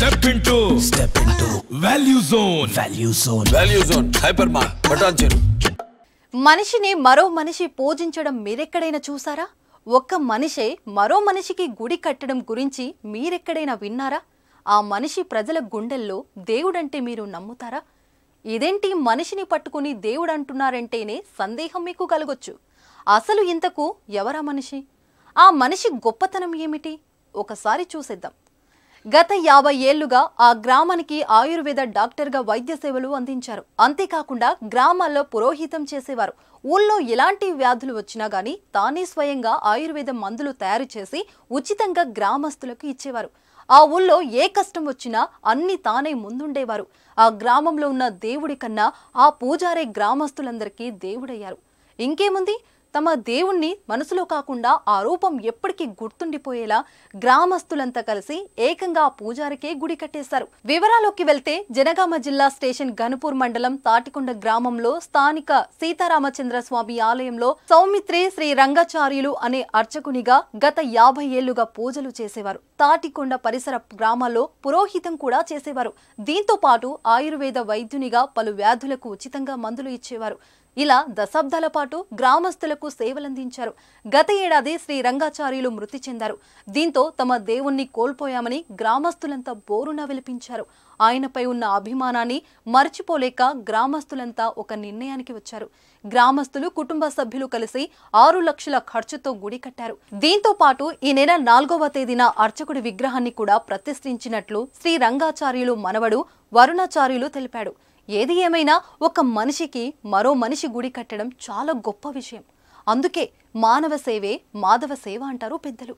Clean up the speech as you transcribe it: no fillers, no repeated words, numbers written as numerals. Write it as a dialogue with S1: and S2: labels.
S1: Step into Value Zone. Value Zone. Hypermart. Patancheru.
S2: మనిషిని మరో మనిషి పూజించడం మీరెక్కడైనా చూసారా? ఒక్క మనిషే మరో మనిషికి గుడి కట్టడం గురించి మీరెక్కడైనా విన్నారా? ఆ మనిషి ప్రజల గుండెల్లో దేవుడంటే మీరు నమ్ముతారా? ఇదేంటి మనిషిని పట్టుకుని దేవుడు అంటున్నారంటేనే సందేహం మీకు కలగొచ్చు. అసలు ఇంతకు ఎవరా మనిషి? ఆ మనిషి గొప్పతనం ఏమిటి? ఒకసారి చూసేద్దాం. గత 50 ఏళ్లుగా ఆ గ్రామానికి ఆయుర్వేద డాక్టర్గా వైద్య సేవలు అందించారు. అంతేకాకుండా గ్రామాల్లో పురోహితం చేసేవారు. ఊళ్ళో ఎలాంటి వ్యాధులు వచ్చినా గానీ తానే స్వయంగా ఆయుర్వేద మందులు తయారు చేసి ఉచితంగా గ్రామస్తులకు ఇచ్చేవారు. ఆ ఊళ్ళో ఏ కష్టం వచ్చినా అన్ని తానే ముందుండేవారు. ఆ గ్రామంలో ఉన్న దేవుడి కన్నా ఆ పూజారే గ్రామస్తులందరికీ దేవుడయ్యారు. ఇంకేముంది, తమ దేవుణ్ణి మనసులో కాకుండా ఆ రూపం ఎప్పటికీ గుర్తుండిపోయేలా గ్రామస్తులంతా కలిసి ఏకంగా పూజారికే గుడి కట్టేశారు. వివరాల్లోకి వెళ్తే జనగామ జిల్లా స్టేషన్ గనుపూర్ మండలం తాటికొండ గ్రామంలో స్థానిక సీతారామచంద్ర స్వామి ఆలయంలో సౌమిత్రి శ్రీ రంగాచార్యులు అనే అర్చకునిగా గత 50 ఏళ్లుగా పూజలు చేసేవారు. తాటికొండ పరిసర గ్రామాల్లో పురోహితం కూడా చేసేవారు. దీంతో పాటు ఆయుర్వేద వైద్యునిగా పలు వ్యాధులకు ఉచితంగా మందులు ఇచ్చేవారు. ఇలా దశాబ్దాల పాటు గ్రామస్తులకు సేవలందించారు. గత ఏడాది శ్రీ రంగాచార్యులు మృతి చెందారు. దీంతో తమ దేవుణ్ణి కోల్పోయామని గ్రామస్తులంతా బోరున విలపించారు. ఆయనపై ఉన్న అభిమానాన్ని మర్చిపోలేక గ్రామస్తులంతా ఒక నిర్ణయానికి వచ్చారు. గ్రామస్తులు కుటుంబ సభ్యులు కలిసి 6 లక్షల ఖర్చుతో గుడి కట్టారు. దీంతో పాటు ఈ నెల 4వ తేదీన అర్చకుడి విగ్రహాన్ని కూడా ప్రతిష్ఠించినట్లు శ్రీ రంగాచార్యులు మనవడు వరుణాచార్యులు తెలిపాడు. ఏది ఏమైనా ఒక మనిషికి మరో మనిషి గుడి కట్టడం చాలా గొప్ప విషయం. అందుకే మానవ సేవే మాధవ సేవ అంటారు పెద్దలు.